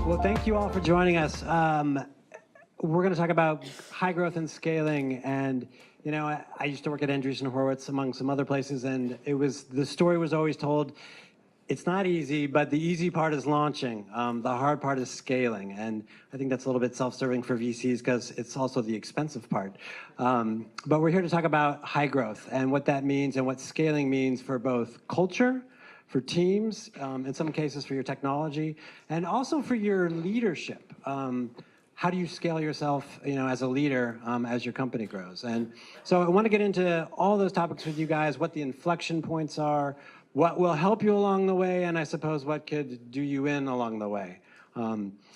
Well, thank you all for joining us. We're going to talk about high growth and scaling. And, you know, I used to work at Andreessen Horowitz, among some other places, and the story was always told, it's not easy, but the easy part is launching. The hard part is scaling. And I think that's a little bit self-serving for VCs because it's also the expensive part. But we're here to talk about high growth and what that means and what scaling means for both culture, for teams, in some cases for your technology, and also for your leadership. How do you scale yourself, you know, as a leader as your company grows? And so I want to get into all those topics with you guys, what the inflection points are, what will help you along the way, and I suppose what could do you in along the way.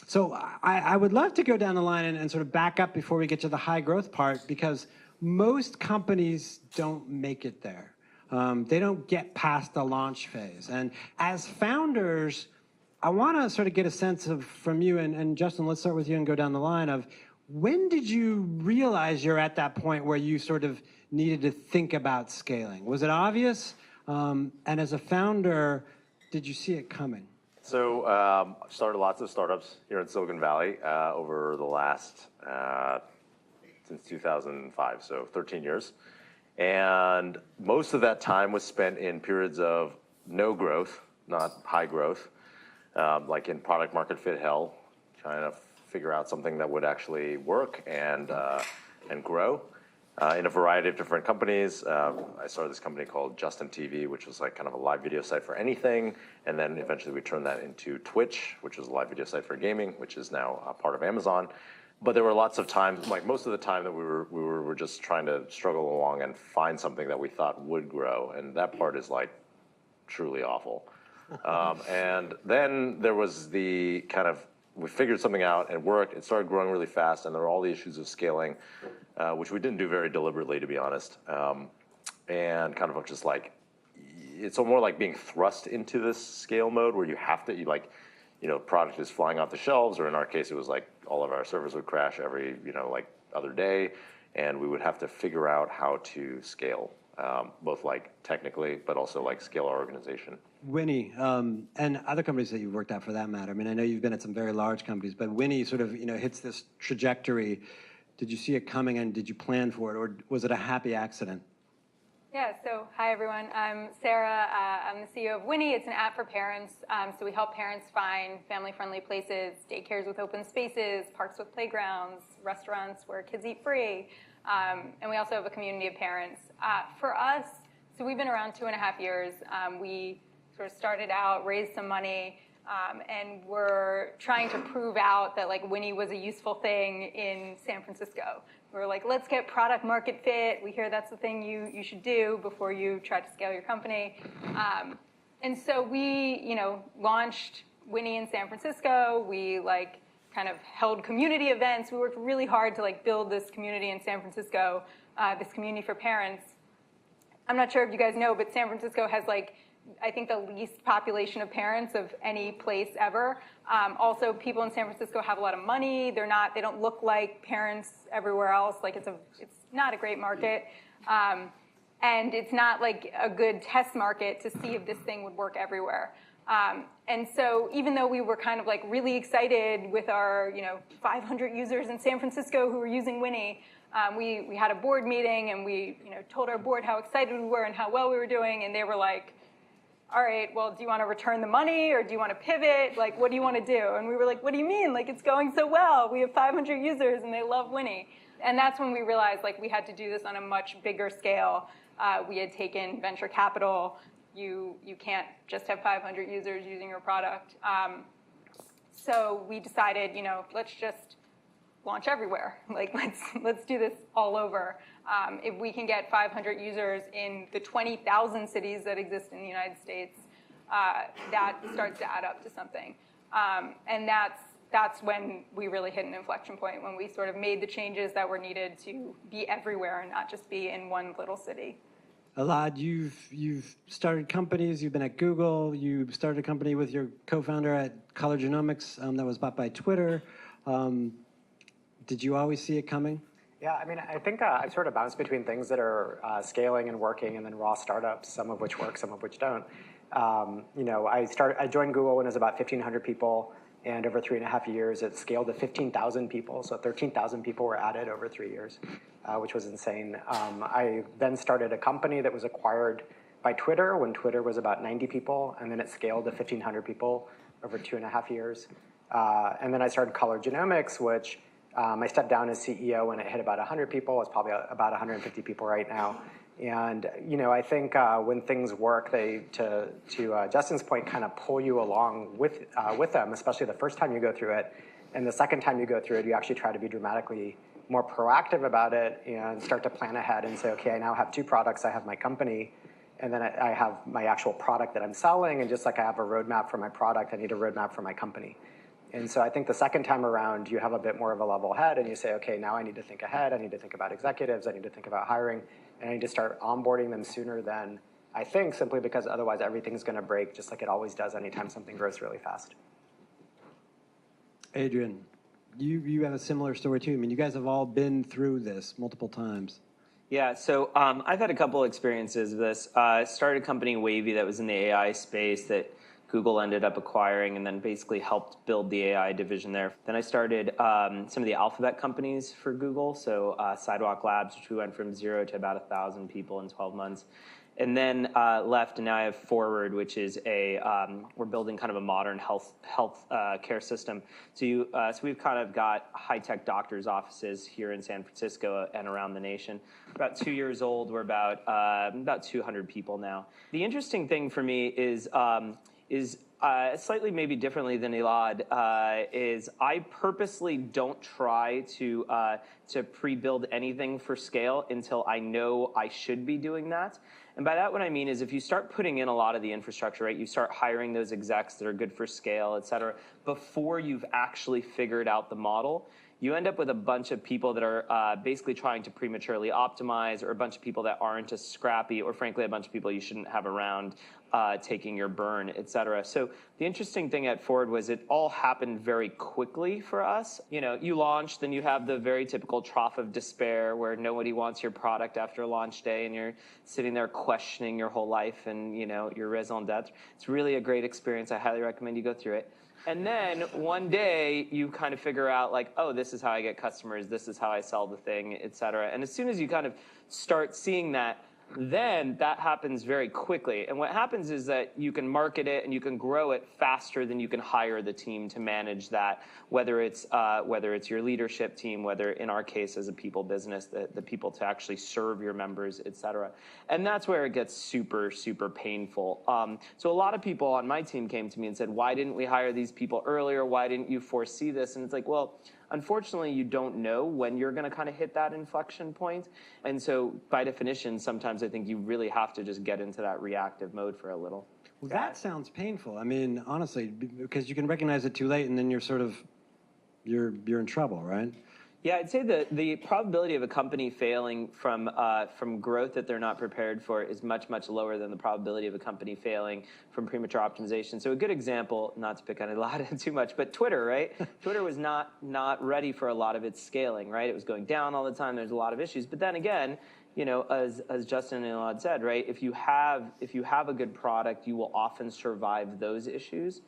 So I would love to go down the line and sort of back up before we get to the high growth part, because most companies don't make it there. They don't get past the launch phase. And as founders, I want to sort of get a sense of from you, and Justin, let's start with you and go down the line of, when did you realize you're at that point where you sort of needed to think about scaling? Was it obvious? And as a founder, did you see it coming? So I started lots of startups here in Silicon Valley over the last, since 2005, so 13 years. And most of that time was spent in periods of no growth, not high growth, like in product market fit hell, trying to figure out something that would actually work and grow in a variety of different companies. I started this company called Justin TV, which was like kind of a live video site for anything. And then eventually we turned that into Twitch, which was a live video site for gaming, which is now a part of Amazon. But there were lots of times, like most of the time, that we were just trying to struggle along and find something that we thought would grow. And that part is like truly awful. And then there was the kind of, we figured something out, it worked, it started growing really fast, and there were all the issues of scaling, which we didn't do very deliberately, to be honest. And kind of just like, it's more like being thrust into this scale mode where you have to, product is flying off the shelves, or in our case, it was like all of our servers would crash every, like other day, and we would have to figure out how to scale, both like technically, but also like scale our organization. Winnie, and other companies that you've worked at for that matter. I mean, I know you've been at some very large companies, but Winnie sort of, hits this trajectory. Did you see it coming and did you plan for it, or was it a happy accident? Yeah, so hi everyone, I'm Sara, I'm the CEO of Winnie. It's an app for parents, so we help parents find family-friendly places, daycares with open spaces, parks with playgrounds, restaurants where kids eat free, and we also have a community of parents. For us, so we've been around 2.5 years. We sort of started out, raised some money, and we're trying to prove out that like Winnie was a useful thing in San Francisco. We're like, let's get product market fit. We hear that's the thing you should do before you try to scale your company. And so we, launched Winnie in San Francisco. We like kind of held community events. We worked really hard to like build this community in San Francisco, this community for parents. I'm not sure if you guys know, but San Francisco has like, I think the least population of parents of any place ever. Also, people in San Francisco have a lot of money. They don't look like parents everywhere else. Like it's not a great market. And it's not like a good test market to see if this thing would work everywhere. And so even though we were kind of like really excited with our 500 users in San Francisco who were using Winnie, we had a board meeting and we told our board how excited we were and how well we were doing, and they were like, all right, well, do you want to return the money or do you want to pivot? Like, what do you want to do? And we were like, what do you mean? Like, it's going so well. We have 500 users and they love Winnie. And that's when we realized like we had to do this on a much bigger scale. We had taken venture capital. You can't just have 500 users using your product. So we decided, let's just launch everywhere. Like, let's do this all over. If we can get 500 users in the 20,000 cities that exist in the United States, that starts to add up to something. And that's when we really hit an inflection point, when we sort of made the changes that were needed to be everywhere and not just be in one little city. Elad, you've started companies. You've been at Google. You started a company with your co-founder at Color Genomics that was bought by Twitter. Did you always see it coming? Yeah, I mean, I think I've sort of bounced between things that are scaling and working, and then raw startups, some of which work, some of which don't. I joined Google when it was about 1,500 people, and over 3.5 years, it scaled to 15,000 people. So 13,000 people were added over 3 years, which was insane. I then started a company that was acquired by Twitter when Twitter was about 90 people, and then it scaled to 1,500 people over 2.5 years. And then I started Color Genomics, which I stepped down as CEO when it hit about 100 people. It's probably about 150 people right now. And I think when things work, they, to Justin's point, kind of pull you along with them, especially the first time you go through it. And the second time you go through it, you actually try to be dramatically more proactive about it and start to plan ahead and say, okay, I now have 2 products. I have my company, and then I have my actual product that I'm selling. And just like I have a roadmap for my product, I need a roadmap for my company. And so I think the second time around, you have a bit more of a level head, and you say, okay, now I need to think ahead. I need to think about executives. I need to think about hiring. And I need to start onboarding them sooner than I think, simply because otherwise everything's going to break just like it always does anytime something grows really fast. Adrian, you have a similar story too. I mean, you guys have all been through this multiple times. Yeah, so I've had a couple experiences with this. Started a company, Wavy, that was in the AI space that Google ended up acquiring, and then basically helped build the AI division there. Then I started some of the alphabet companies for Google, so Sidewalk Labs, which we went from 0 to about 1,000 people in 12 months. And then left, and now I have Forward, which is we're building kind of a modern health care system. So we've kind of got high-tech doctors' offices here in San Francisco and around the nation. About 2 years old, we're about 200 people now. The interesting thing for me is slightly maybe differently than Elad, is I purposely don't try to pre-build anything for scale until I know I should be doing that. And by that, what I mean is if you start putting in a lot of the infrastructure, right, you start hiring those execs that are good for scale, et cetera, before you've actually figured out the model, you end up with a bunch of people that are basically trying to prematurely optimize, or a bunch of people that aren't as scrappy, or frankly, a bunch of people you shouldn't have around taking your burn, et cetera. So the interesting thing at Forward was it all happened very quickly for us. You launch, then you have the very typical trough of despair where nobody wants your product after launch day, and you're sitting there questioning your whole life and your raison d'etre. It's really a great experience. I highly recommend you go through it. And then one day you kind of figure out like, oh, this is how I get customers, this is how I sell the thing, et cetera. And as soon as you kind of start seeing that, then that happens very quickly. And what happens is that you can market it and you can grow it faster than you can hire the team to manage that, whether it's your leadership team, whether in our case as a people business, the people to actually serve your members, et cetera. And that's where it gets super, super painful. So a lot of people on my team came to me and said, why didn't we hire these people earlier? Why didn't you foresee this? And it's like, well, unfortunately, you don't know when you're going to kind of hit that inflection point. And so by definition, sometimes I think you really have to just get into that reactive mode for a little. Well, that sounds painful. I mean, honestly, because you can recognize it too late, and then you're in trouble, right? Yeah, I'd say the probability of a company failing from growth that they're not prepared for is much, much lower than the probability of a company failing from premature optimization. So a good example, not to pick on Elad too much, but Twitter, right? Twitter was not ready for a lot of its scaling, right? It was going down all the time. There's a lot of issues. But then again, as Justin and Elad said, right? If you have a good product, you will often survive those issues.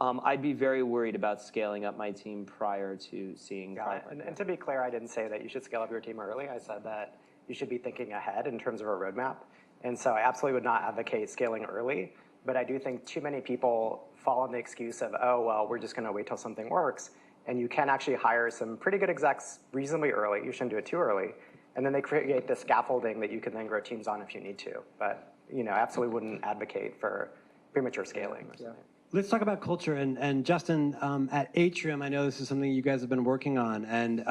I'd be very worried about scaling up my team prior to seeing. Yeah, and to be clear, I didn't say that you should scale up your team early. I said that you should be thinking ahead in terms of a roadmap. And so I absolutely would not advocate scaling early. But I do think too many people fall on the excuse of, oh, well, we're just going to wait till something works. And you can actually hire some pretty good execs reasonably early. You shouldn't do it too early. And then they create the scaffolding that you can then grow teams on if you need to. But I absolutely wouldn't advocate for premature scaling. Yeah. Let's talk about culture. And Justin, at Atrium, I know this is something you guys have been working on. And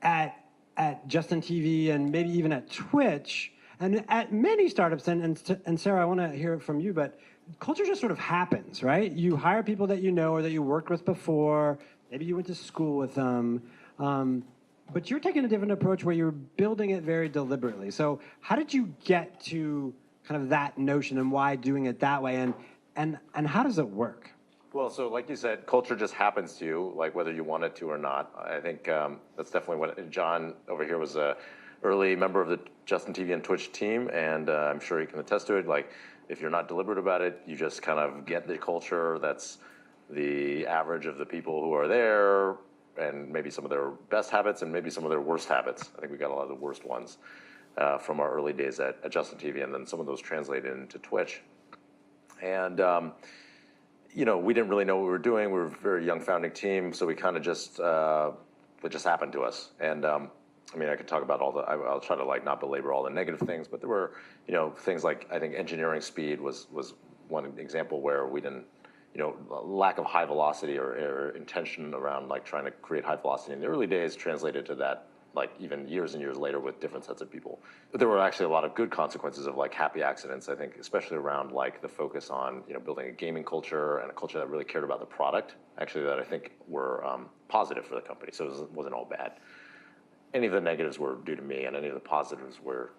at Justin TV and maybe even at Twitch and at many startups, and Sara, I want to hear it from you, but culture just sort of happens, right? You hire people that you know or that you worked with before. Maybe you went to school with them. But you're taking a different approach where you're building it very deliberately. So how did you get to kind of that notion, and why doing it that way? And how does it work? Well, so like you said, culture just happens to you, like whether you want it to or not. I think that's definitely what John over here was a early member of the Justin TV and Twitch team, and I'm sure he can attest to it. Like, if you're not deliberate about it, you just kind of get the culture that's the average of the people who are there, and maybe some of their best habits and maybe some of their worst habits. I think we got a lot of the worst ones from our early days at Justin TV, and then some of those translated into Twitch. And you know, we didn't really know what we were doing. We were a very young founding team, so we kind of just it just happened to us. And I mean, I could talk about all the. I'll try to like not belabor all the negative things, but there were, you know, things like I think engineering speed was one example where we didn't, you know, lack of high velocity or intention around like trying to create high velocity in the early days translated to that like even years and years later with different sets of people. But there were actually a lot of good consequences of like happy accidents, I think, especially around like the focus on, you know, building a gaming culture and a culture that really cared about the product, actually, that I think were positive for the company. So it wasn't all bad. Any of the negatives were due to me, and any of the positives were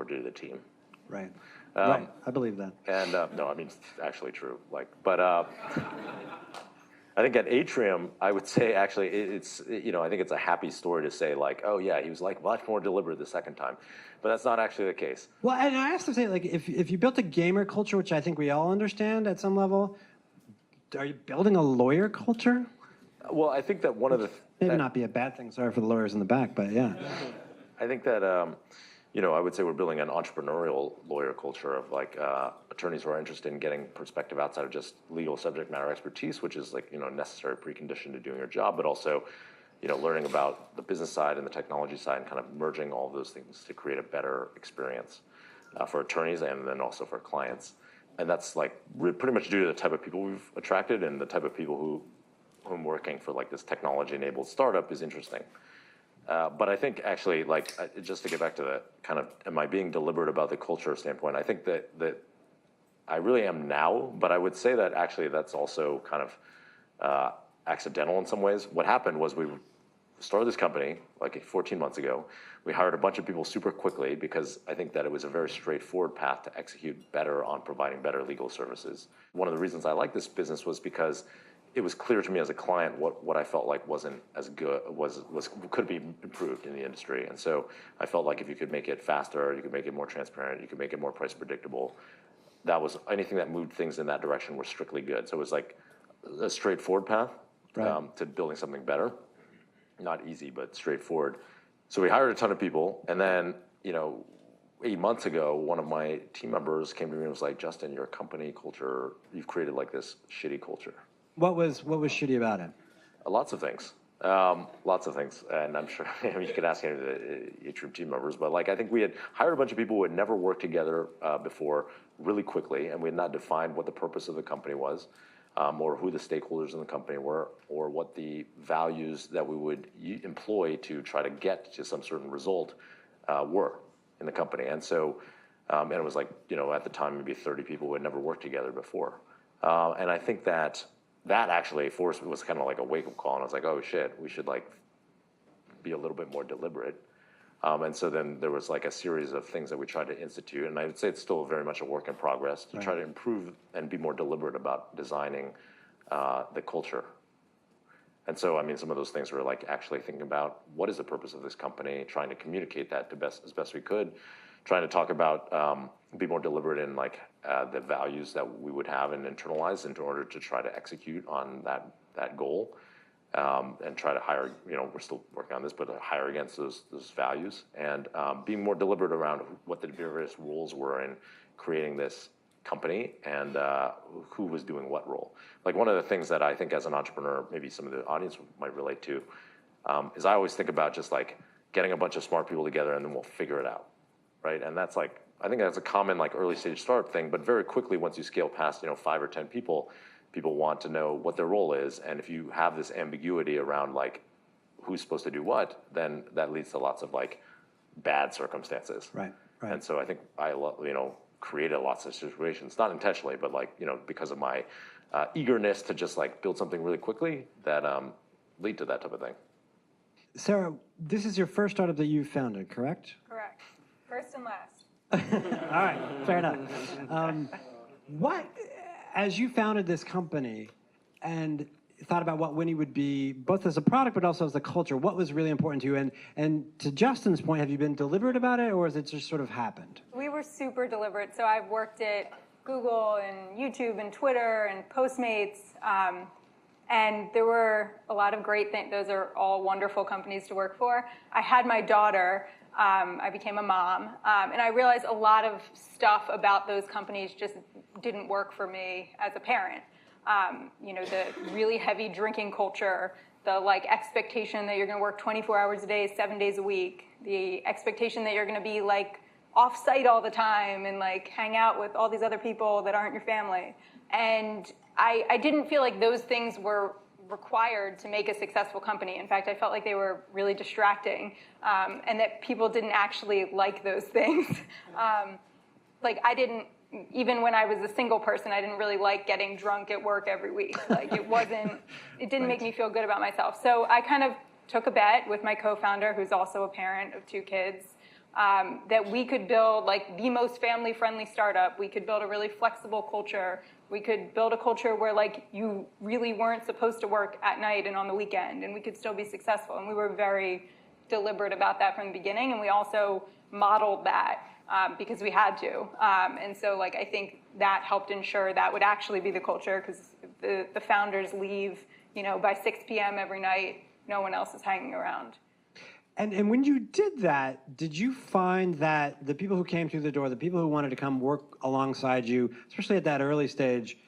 due to the team. Right. Right. I believe that. And no, I mean, it's actually true. Like, but I think at Atrium, I would say actually it's, you know, I think it's a happy story to say like, oh yeah, he was like much more deliberate the second time, but that's not actually the case. Well, and I have to say, like, if you built a gamer culture, which I think we all understand at some level, are you building a lawyer culture? Well, I think that one of the Maybe not be a bad thing. Sorry for the lawyers in the back, but yeah. I think that you know, I would say we're building an entrepreneurial lawyer culture of like attorneys who are interested in getting perspective outside of just legal subject matter expertise, which is like, you know, a necessary precondition to doing your job, but also, you know, learning about the business side and the technology side and kind of merging all of those things to create a better experience for attorneys and then also for clients. And that's like pretty much due to the type of people we've attracted and the type of people whom working for like this technology-enabled startup is interesting. But I think actually, like, just to get back to the kind of, am I being deliberate about the culture standpoint? I think that I really am now, but I would say that actually that's also kind of accidental in some ways. What happened was we started this company like 14 months ago. We hired a bunch of people super quickly because I think that it was a very straightforward path to execute better on providing better legal services. One of the reasons I like this business was because it was clear to me as a client what I felt like wasn't as good, could be improved in the industry. And so I felt like if you could make it faster, you could make it more transparent, you could make it more price predictable, that was anything that moved things in that direction was strictly good. So it was like a straightforward path to building something better. Not easy, but straightforward. So we hired a ton of people, and then, you know, 8 months ago, one of my team members came to me and was like, Justin, your company culture, you've created like this shitty culture. What was shitty about it? Lots of things. And I'm sure you could ask any of the Atrium team members, but like I think we had hired a bunch of people who had never worked together before really quickly, and we had not defined what the purpose of the company was, or who the stakeholders in the company were, or what the values that we would employ to try to get to some certain result were in the company. And so, and it was like, you know, at the time maybe 30 people who had never worked together before. And I think that actually was kind of like a wake-up call, and I was like, oh shit, we should like be a little bit more deliberate. And so then there was like a series of things that we tried to institute, and I would say it's still very much a work in progress to try to improve and be more deliberate about designing the culture. And so, I mean, some of those things were like actually thinking about what is the purpose of this company, trying to communicate that as best we could, trying to talk about, be more deliberate in like the values that we would have and internalize in order to try to execute on that goal, and try to hire, you know, we're still working on this, but hire against those values, and being more deliberate around what the various roles were in creating this company and who was doing what role. Like one of the things that I think as an entrepreneur, maybe some of the audience might relate to, is I always think about just like getting a bunch of smart people together and then we'll figure it out, right? And that's like, I think that's a common like early stage startup thing, but very quickly once you scale past, you know, 5 or 10 people, people want to know what their role is. And if you have this ambiguity around like who's supposed to do what, then that leads to lots of like bad circumstances. Right. And so I think I, you know, created lots of situations, not intentionally, but like, you know, because of my eagerness to just like build something really quickly that lead to that type of thing. Sara, this is your first startup that you founded, correct? Correct. First and last. All right, fair enough. As you founded this company, and thought about what Winnie would be, both as a product but also as a culture. What was really important to you? And to Justin's point, have you been deliberate about it, or has it just sort of happened? We were super deliberate. So I've worked at Google and YouTube and Twitter and Postmates, and there were a lot of great things. Those are all wonderful companies to work for. I had my daughter. I became a mom, and I realized a lot of stuff about those companies just didn't work for me as a parent. The really heavy drinking culture, the expectation that you're going to work 24 hours a day, 7 days a week, the expectation that you're going to be off-site all the time and hang out with all these other people that aren't your family. And I didn't feel like those things were required to make a successful company. In fact, I felt like they were really distracting, and that people didn't actually like those things. I didn't, even when I was a single person, I didn't really like getting drunk at work every week. It didn't make me feel good about myself. So I kind of took a bet with my co-founder, who's also a parent of 2 kids, that we could build the most family-friendly startup. We could build a really flexible culture. We could build a culture where you really weren't supposed to work at night and on the weekend, and we could still be successful. And we were very deliberate about that from the beginning, and we also modeled that because we had to. And so I think that helped ensure that would actually be the culture, because the founders leave by 6 p.m. every night. No one else is hanging around. And when you did that, did you find that the people who came through the door, the people who wanted to come work alongside you, especially at that early stage,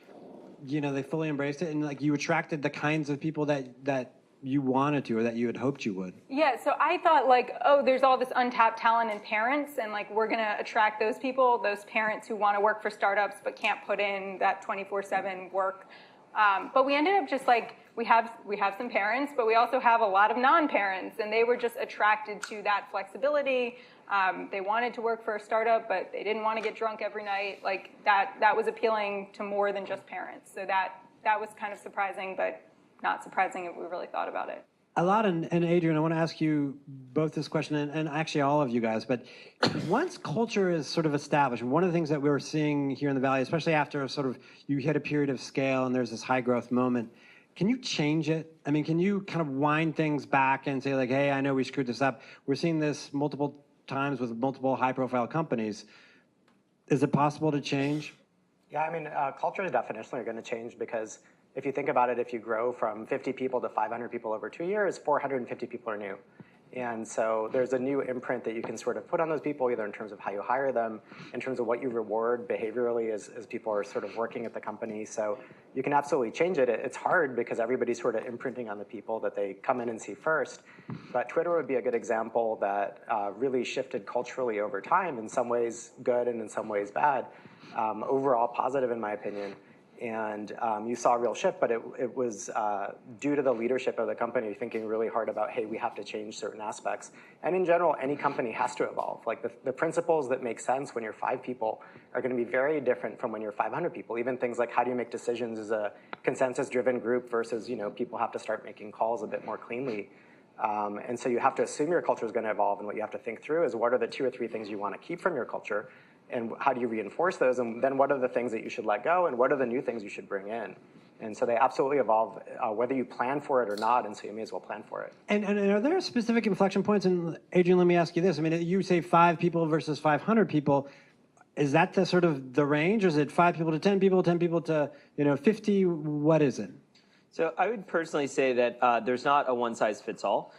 they fully embraced it, and you attracted the kinds of people that you wanted to, or that you had hoped you would? Yeah, so I thought there's all this untapped talent in parents, and we're going to attract those people, those parents who want to work for startups but can't put in that 24/7 work. But we ended up just we have some parents, but we also have a lot of non-parents, and they were just attracted to that flexibility. They wanted to work for a startup, but they didn't want to get drunk every night. That was appealing to more than just parents. So that was kind of surprising, but not surprising if we really thought about it. Elad and Adrian, I want to ask you both this question, and actually all of you guys, but once culture is sort of established, one of the things that we're seeing here in the Valley, especially after you hit a period of scale and there's this high growth moment, can you change it? I mean, can you kind of wind things back and say hey, I know we screwed this up. We're seeing this multiple times with multiple high profile companies. Is it possible to change? Yeah, I mean, culture is definitely going to change, because if you think about it, if you grow from 50 people to 500 people over 2 years, 450 people are new. And so there's a new imprint that you can sort of put on those people, either in terms of how you hire them, in terms of what you reward behaviorally as people are sort of working at the company. So you can absolutely change it. It's hard because everybody's sort of imprinting on the people that they come in and see first. But Twitter would be a good example that really shifted culturally over time, in some ways good and in some ways bad. Overall positive, in my opinion. And you saw a real shift, but it was due to the leadership of the company thinking really hard about, hey, we have to change certain aspects. And in general, any company has to evolve. The principles that make sense when you're 5 people are going to be very different from when you're 500 people. Even things like how do you make decisions as a consensus-driven group versus people have to start making calls a bit more cleanly. And so you have to assume your culture is going to evolve, and what you have to think through is what are the 2 or 3 things you want to keep from your culture, and how do you reinforce those, and then what are the things that you should let go, and what are the new things you should bring in? And so they absolutely evolve, whether you plan for it or not, and so you may as well plan for it. And are there specific inflection points? And Adrian, let me ask you this. I mean, you say 5 people versus 500 people. Is that the sort of the range, or is it 5 people to 10 people, 10 people to 50? What is it? So I would personally say that there's not a one-size-fits-all.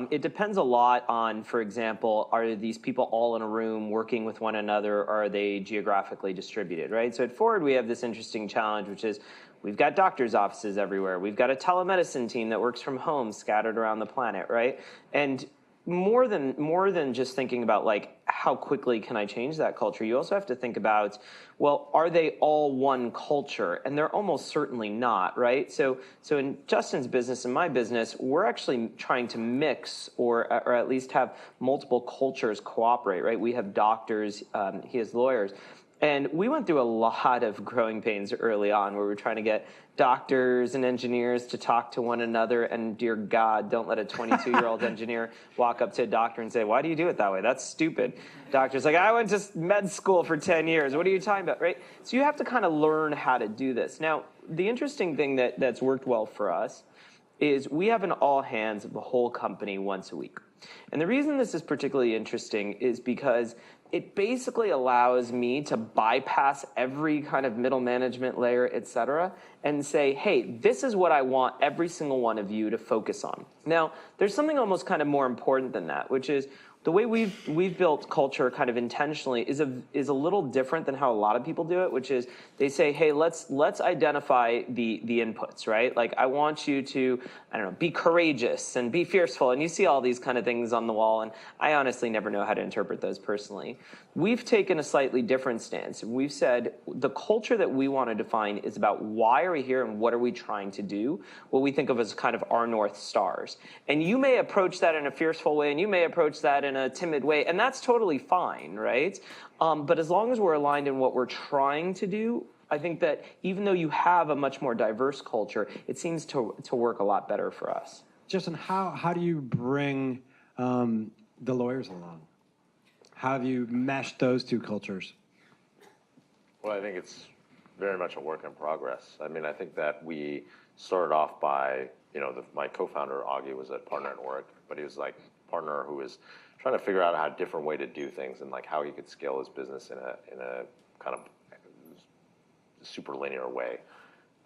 It depends a lot on, for example, are these people all in a room working with one another, or are they geographically distributed, right? So at Ford, we have this interesting challenge, which is we've got doctors' offices everywhere. We've got a telemedicine team that works from home scattered around the planet, right? And more than just thinking about how quickly can I change that culture, you also have to think about, well, are they all one culture? And they're almost certainly not, right? So in Justin's business and my business, we're actually trying to mix or at least have multiple cultures cooperate, right? We have doctors, he has lawyers. And we went through a lot of growing pains early on where we were trying to get doctors and engineers to talk to one another. And dear God, don't let a 22-year-old engineer walk up to a doctor and say, why do you do it that way? That's stupid. Doctor's like, I went to med school for 10 years. What are you talking about, right? So you have to kind of learn how to do this. Now, the interesting thing that's worked well for us is we have an all hands of the whole company once a week. And the reason this is particularly interesting is because it basically allows me to bypass every kind of middle management layer, et cetera, and say, hey, this is what I want every single one of you to focus on. Now, there's something almost kind of more important than that, which is the way we've built culture kind of intentionally is a little different than how a lot of people do it, which is they say, hey, let's identify the inputs, right? Like, I want you to, I don't know, be courageous and be fearful, and you see all these kind of things on the wall, and I honestly never know how to interpret those personally. We've taken a slightly different stance. We've said the culture that we want to define is about why are we here and what are we trying to do, what we think of as kind of our North Stars. And you may approach that in a fearful way, and you may approach that in a timid way, and that's totally fine, right? But as long as we're aligned in what we're trying to do, I think that even though you have a much more diverse culture, it seems to work a lot better for us. Justin, how do you bring the lawyers along? How have you meshed those two cultures? Well, I think it's very much a work in progress. I mean, I think that we started off by, my co-founder, Augie, was a partner at work, but he was like a partner who was trying to figure out a different way to do things and like how he could scale his business in a kind of super linear way.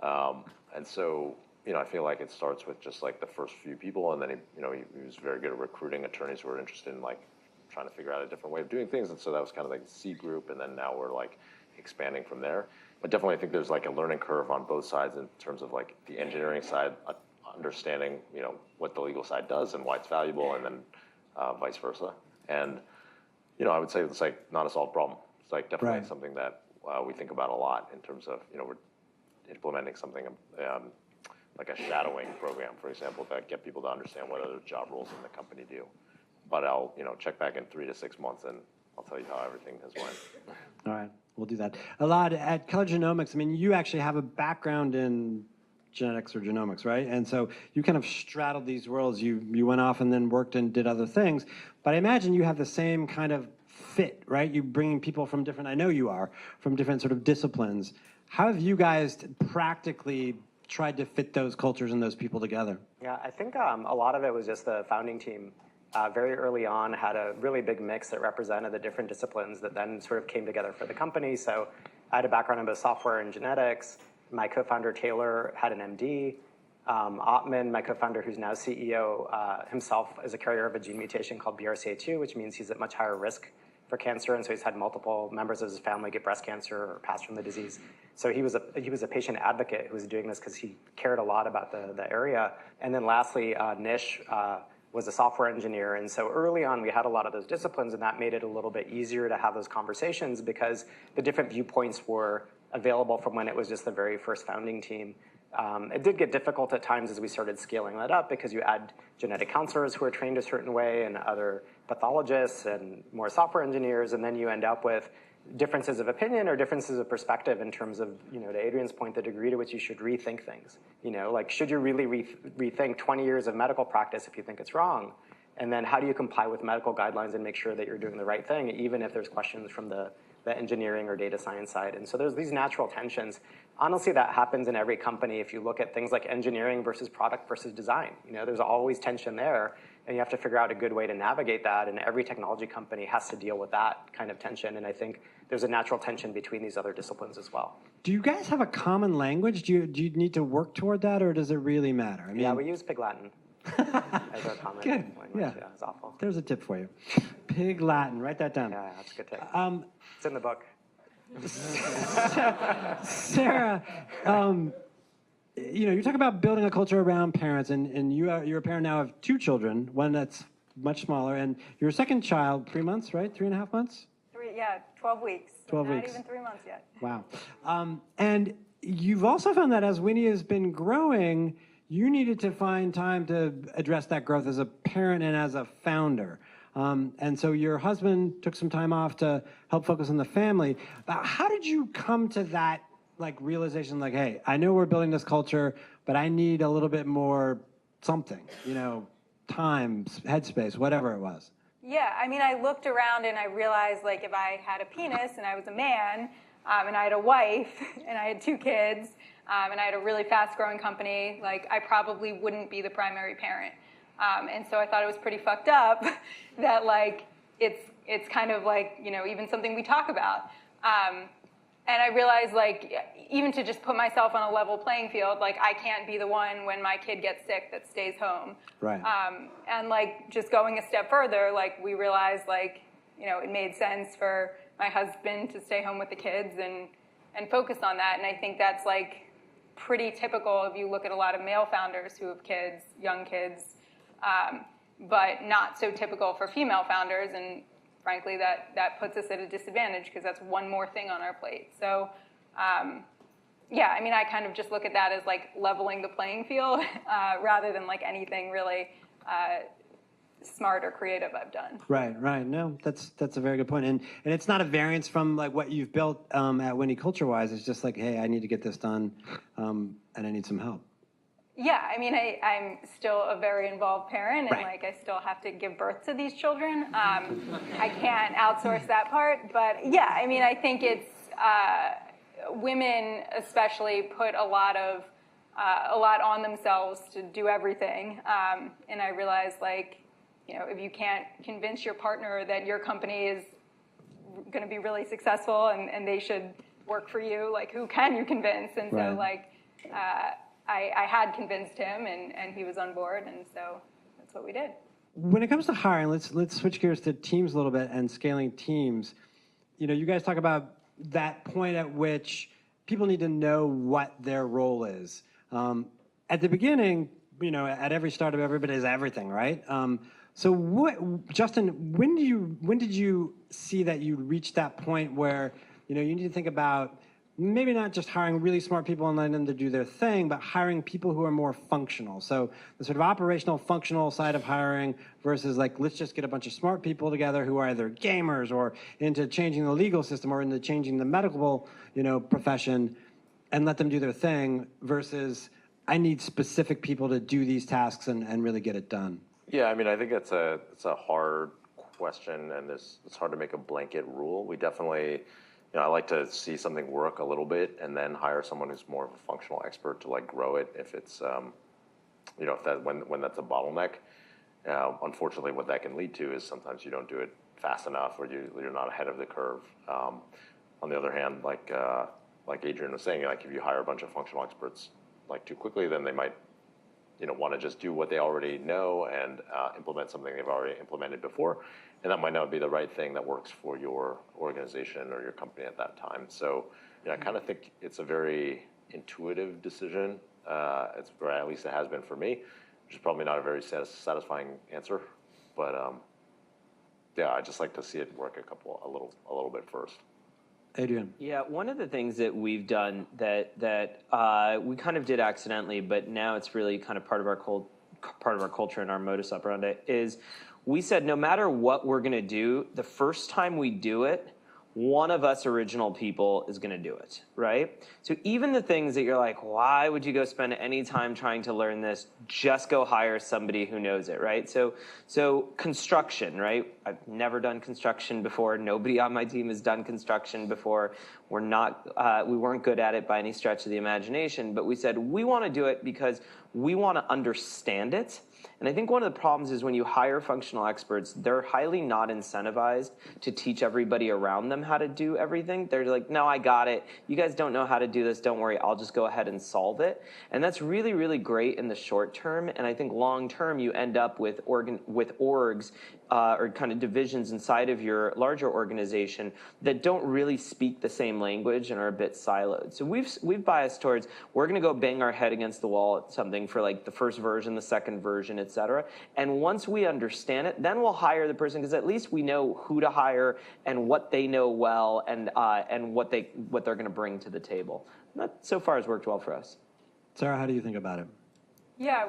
And so, I feel like it starts with just like the first few people, and then he was very good at recruiting attorneys who were interested in like trying to figure out a different way of doing things. And so that was kind of like the seed group, and then now we're like expanding from there. But definitely I think there's like a learning curve on both sides in terms of like the engineering side, understanding, what the legal side does and why it's valuable, and then vice versa. And, I would say it's like not a solved problem. It's like definitely Right. something that we think about a lot in terms of, we're implementing something like a shadowing program, for example, that get people to understand what other job roles in the company do. But I'll, check back in 3 to 6 months and I'll tell you how everything has went. All right, we'll do that. Elad, at Color Genomics, I mean, you actually have a background in genetics or genomics, right? And so you kind of straddled these worlds. You went off and then worked and did other things. But I imagine you have the same kind of fit, right? You bringing people from different, I know you are, from different sort of disciplines. How have you guys practically tried to fit those cultures and those people together? Yeah, I think a lot of it was just the founding team. Very early on had a really big mix that represented the different disciplines that then sort of came together for the company. So I had a background in both software and genetics. My co-founder, Taylor, had an MD. Ottman, my co-founder, who's now CEO, himself is a carrier of a gene mutation called BRCA2, which means he's at much higher risk for cancer, and so he's had multiple members of his family get breast cancer or pass from the disease. So he was a patient advocate who was doing this because he cared a lot about the area. And then lastly, Nish was a software engineer, and so early on we had a lot of those disciplines, and that made it a little bit easier to have those conversations because the different viewpoints were available from when it was just the very first founding team. It did get difficult at times as we started scaling that up because you add genetic counselors who are trained a certain way and other pathologists and more software engineers, and then you end up with differences of opinion or differences of perspective in terms of, to Adrian's point, the degree to which you should rethink things. Like, should you really rethink 20 years of medical practice if you think it's wrong? And then how do you comply with medical guidelines and make sure that you're doing the right thing, even if there's questions from the engineering or data science side? And so there's these natural tensions. Honestly, that happens in every company. If you look at things like engineering versus product versus design, there's always tension there, and you have to figure out a good way to navigate that. And every technology company has to deal with that kind of tension. And I think there's a natural tension between these other disciplines as well. Do you guys have a common language? Do you need to work toward that, or does it really matter? I mean, Yeah, we use Pig Latin as our common Good. language. Yeah. It's awful. There's a tip for you. Pig Latin, write that down. Yeah, that's a good tip. It's in the book. Sara, you talk about building a culture around parents, and you're a parent now of 2 children, one that's much smaller, and your second child, 3 months, right? 3.5 months? 12 weeks. 12 Not weeks. even 3 months yet. Wow. And you've also found that as Winnie has been growing, you needed to find time to address that growth as a parent and as a founder. And so your husband took some time off to help focus on the family. How did you come to that realization, hey, I know we're building this culture, but I need a little bit more something, time, headspace, whatever it was? Yeah, I mean, I looked around and I realized, if I had a penis and I was a man, and I had a wife and I had 2 kids, and I had a really fast-growing company, like I probably wouldn't be the primary parent. And so I thought it was pretty fucked up that like it's kind of like, you know, even something we talk about. And I realized, like, even to just put myself on a level playing field, like, I can't be the one when my kid gets sick that stays home. Right. And, like, just going a step further, like, we realized, like, you know, it made sense for my husband to stay home with the kids and focus on that. And I think that's, like, pretty typical if you look at a lot of male founders who have kids, young kids, but not so typical for female founders. And frankly, that puts us at a disadvantage because that's one more thing on our plate. So, yeah, I mean, I kind of just look at that as like leveling the playing field rather than like anything really smart or creative I've done. Right. No, that's a very good point. And it's not a variance from like what you've built at Winnie culture-wise. It's just like, hey, I need to get this done, and I need some help. Yeah, I mean, I'm still a very involved parent, and Right. like I still have to give birth to these children. I can't outsource that part, but yeah, I mean, I think it's women especially put a lot on themselves to do everything, and I realized, like, you know, if you can't convince your partner that your company is going to be really successful and they should work for you, like, who can you convince? And so, Right. like, I had convinced him, and he was on board, and so that's what we did. When it comes to hiring, let's switch gears to teams a little bit and scaling teams. You know, you guys talk about that point at which people need to know what their role is. At the beginning, you know, at every startup, everybody is everything, right? So, Justin, when did you see that you reached that point where, you know, you need to think about maybe not just hiring really smart people and letting them to do their thing, but hiring people who are more functional. So the sort of operational, functional side of hiring versus like, let's just get a bunch of smart people together who are either gamers or into changing the legal system or into changing the medical, you know, profession and let them do their thing versus I need specific people to do these tasks and really get it done. Yeah, I mean, I think it's a hard question, and it's hard to make a blanket rule. We definitely, you know, I like to see something work a little bit and then hire someone who's more of a functional expert to like grow it if it's, you know, if that when that's a bottleneck. Unfortunately, what that can lead to is sometimes you don't do it fast enough or you're not ahead of the curve. On the other hand, like Adrian was saying, like if you hire a bunch of functional experts like too quickly, then they might, you know, want to just do what they already know and implement something they've already implemented before. And that might not be the right thing that works for your organization or your company at that time. So, you know, I kind of think it's a very intuitive decision. Or at least it has been for me, which is probably not a very satisfying answer. But yeah, I just like to see it work a little bit first. Adrian. Yeah, one of the things that we've done that we kind of did accidentally, but now it's really kind of part of our culture and our modus operandi is we said no matter what we're going to do, the first time we do it, one of us original people is going to do it, right? So even the things that you're like, why would you go spend any time trying to learn this? Just go hire somebody who knows it, right? So construction, right? I've never done construction before. Nobody on my team has done construction before. We weren't good at it by any stretch of the imagination, but we said we want to do it because we want to understand it. And I think one of the problems is when you hire functional experts, they're highly not incentivized to teach everybody around them how to do everything. They're like, no, I got it. You guys don't know how to do this. Don't worry. I'll just go ahead and solve it. And that's really, really great in the short term. And I think long term, you end up with orgs or kind of divisions inside of your larger organization that don't really speak the same language and are a bit siloed. So we've biased towards we're going to go bang our head against the wall at something for like the first version, the second version, et cetera. And once we understand it, then we'll hire the person because at least we know who to hire and what they know well and what they're going to bring to the table. And that so far has worked well for us. Sarah, how do you think about it? Yeah,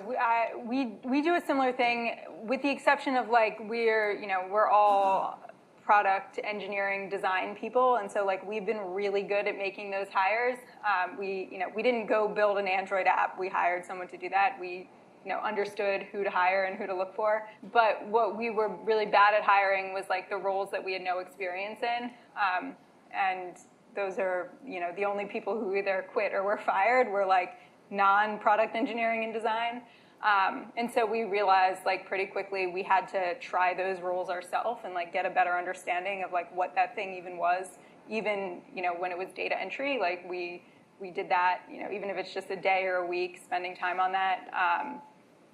we do a similar thing with the exception of like we're all product engineering design people, and so like we've been really good at making those hires. We didn't go build an Android app. We hired someone to do that. We understood who to hire and who to look for. But what we were really bad at hiring was like the roles that we had no experience in. And those are, the only people who either quit or were fired were like non-product engineering and design. And so we realized like pretty quickly we had to try those roles ourselves and like get a better understanding of like what that thing even was. Even, when it was data entry, like we did that, even if it's just a day or a week, spending time on that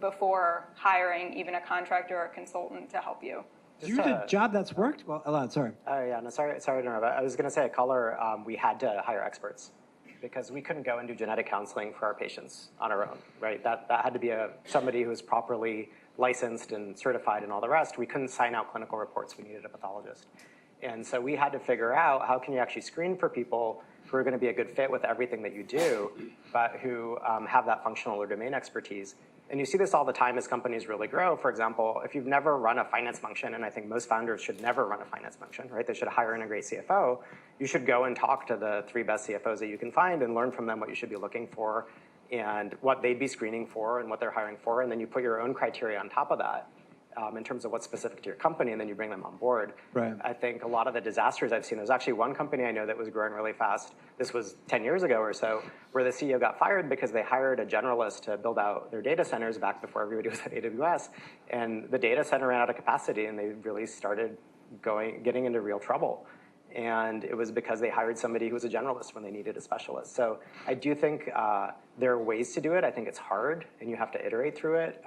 before hiring even a contractor or a consultant to help you. You did a job that's worked? Well, Elad, sorry. Oh, yeah, no, sorry to interrupt. I was going to say at Color, we had to hire experts because we couldn't go and do genetic counseling for our patients on our own, right? That had to be somebody who was properly licensed and certified and all the rest. We couldn't sign out clinical reports. We needed a pathologist. And so we had to figure out how can you actually screen for people who are going to be a good fit with everything that you do, but who have that functional or domain expertise. And you see this all the time as companies really grow. For example, if you've never run a finance function, and I think most founders should never run a finance function, right? They should hire in a great CFO. You should go and talk to the 3 best CFOs that you can find and learn from them what you should be looking for and what they'd be screening for and what they're hiring for. And then you put your own criteria on top of that. In terms of what's specific to your company, and then you bring them on board. Right. I think a lot of the disasters I've seen, there's actually one company I know that was growing really fast. This was 10 years ago or so, where the CEO got fired because they hired a generalist to build out their data centers back before everybody was at AWS. And the data center ran out of capacity, and they really started getting into real trouble. And it was because they hired somebody who was a generalist when they needed a specialist. So I do think there are ways to do it. I think it's hard, and you have to iterate through it.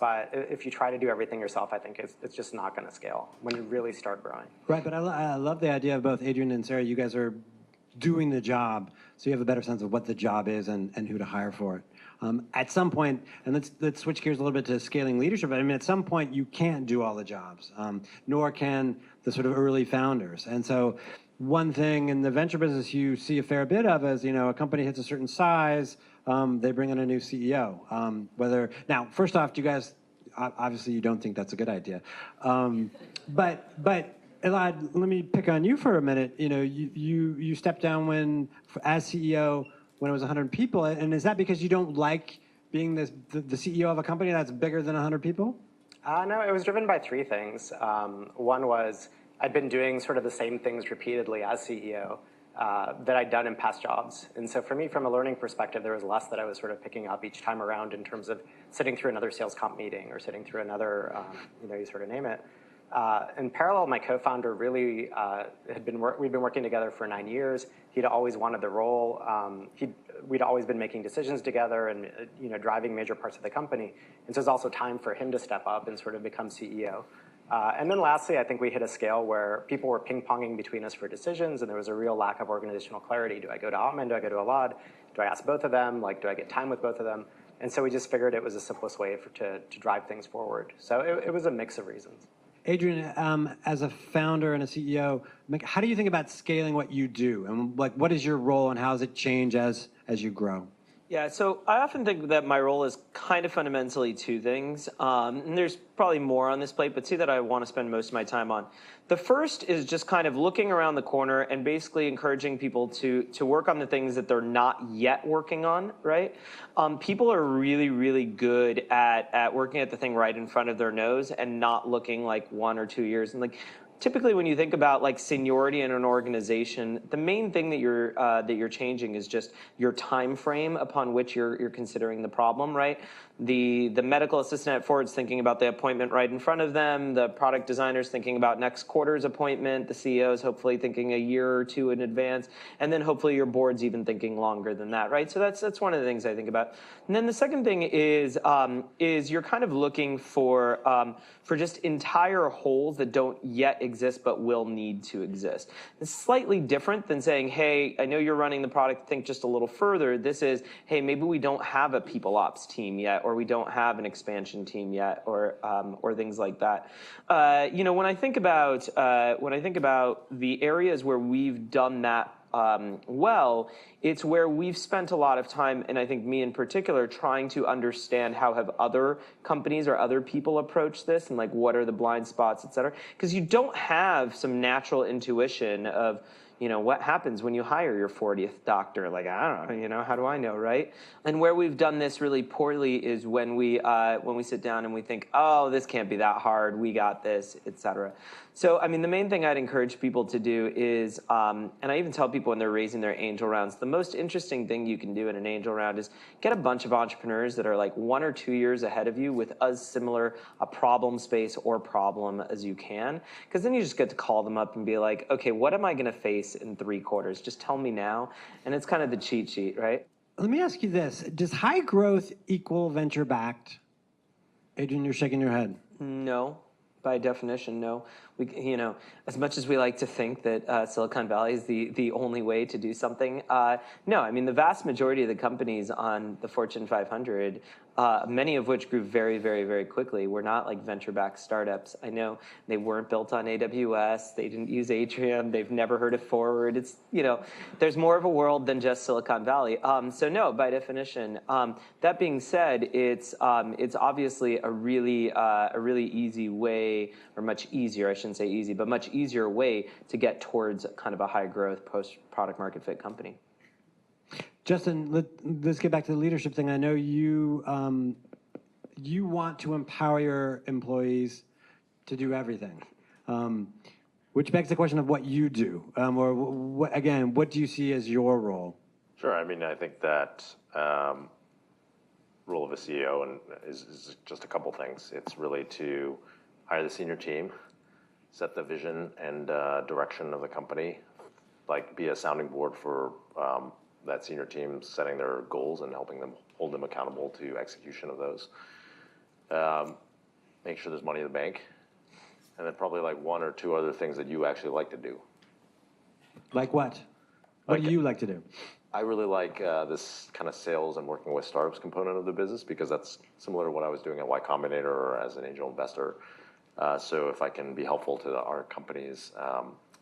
But if you try to do everything yourself, I think it's just not going to scale when you really start growing. Right, but I love the idea of both Adrian and Sara. You guys are doing the job, so you have a better sense of what the job is and who to hire for it. At some point, and let's switch gears a little bit to scaling leadership. I mean, at some point, you can't do all the jobs, nor can the sort of early founders. And so one thing in the venture business you see a fair bit of is, a company hits a certain size, they bring in a new CEO. Now, first off, do you guys, obviously you don't think that's a good idea. But Elad, let me pick on you for a minute. You stepped down as CEO when it was 100 people, and is that because you don't like being the CEO of a company that's bigger than 100 people? No, it was driven by 3 things. One was I'd been doing sort of the same things repeatedly as CEO that I'd done in past jobs. And so for me, from a learning perspective, there was less that I was sort of picking up each time around in terms of sitting through another sales comp meeting or sitting through another, you sort of name it. In parallel, my co-founder really we'd been working together for 9 years. He'd always wanted the role. We'd always been making decisions together and driving major parts of the company. And so it's also time for him to step up and sort of become CEO. And then lastly, I think we hit a scale where people were ping-ponging between us for decisions, and there was a real lack of organizational clarity. Do I go to Aoun? Do I go to Elad? Do I ask both of them? Do I get time with both of them? And so we just figured it was the simplest way to drive things forward. So it was a mix of reasons. Adrian, as a founder and a CEO, how do you think about scaling what you do? And what is your role and how does it change as you grow? Yeah, so I often think that my role is kind of fundamentally 2 things. And there's probably more on this plate, but 2 that I want to spend most of my time on. The first is just kind of looking around the corner and basically encouraging people to work on the things that they're not yet working on, right? People are really, really good at working at the thing right in front of their nose and not looking like 1 or 2 years. And typically, when you think about seniority in an organization, the main thing that you're changing is just your time frame upon which you're considering the problem, right? The medical assistant at Ford's thinking about the appointment right in front of them. The product designer's thinking about next quarter's appointment. The CEO's hopefully thinking a year or 2 in advance, and then hopefully your board's even thinking longer than that, right? So that's one of the things I think about. And then the second thing is you're kind of looking for just entire holes that don't yet exist but will need to exist. It's slightly different than saying, hey, I know you're running the product, think just a little further. This is, hey, maybe we don't have a people ops team yet, or we don't have an expansion team yet, or things like that. When I think about the areas where we've done that well, it's where we've spent a lot of time, and I think me in particular, trying to understand how have other companies or other people approached this, and what are the blind spots, et cetera. Because you don't have some natural intuition of, what happens when you hire your 40th doctor? Like, I don't know, how do I know, right? And where we've done this really poorly is when we sit down and we think, oh, this can't be that hard, we got this, et cetera. So, I mean, the main thing I'd encourage people to do is, and I even tell people when they're raising their angel rounds, the most interesting thing you can do in an angel round is get a bunch of entrepreneurs that are like 1 or 2 years ahead of you with as similar a problem space or problem as you can. Because then you just get to call them up and be like, okay, what am I going to face in 3 quarters? Just tell me now. And it's kind of the cheat sheet, right? Let me ask you this. Does high growth equal venture backed? Adrian, you're shaking your head. No. By definition, no. As much as we like to think that Silicon Valley is the only way to do something, no. I mean, the vast majority of the companies on the Fortune 500, many of which grew very, very, very quickly, were not like venture-backed startups. I know they weren't built on AWS. They didn't use Atrium. They've never heard of Forward. It's, there's more of a world than just Silicon Valley. So no, by definition. That being said, it's obviously a really easy way, or much easier, I shouldn't say easy, but much easier way to get towards kind of a high growth post-product market fit company. Justin, let's get back to the leadership thing. I know you want to empower your employees to do everything, which begs the question of what you do, or what do you see as your role? Sure. I mean, I think that role of a CEO is just a couple things. It's really to hire the senior team, set the vision and direction of the company, like be a sounding board for that senior team, setting their goals and helping them hold them accountable to execution of those. Make sure there's money in the bank, and then probably like 1 or 2 other things that you actually like to do. Like what? What do you like to do? I really like this kind of sales and working with startups component of the business, because that's similar to what I was doing at Y Combinator or as an angel investor. So if I can be helpful to our companies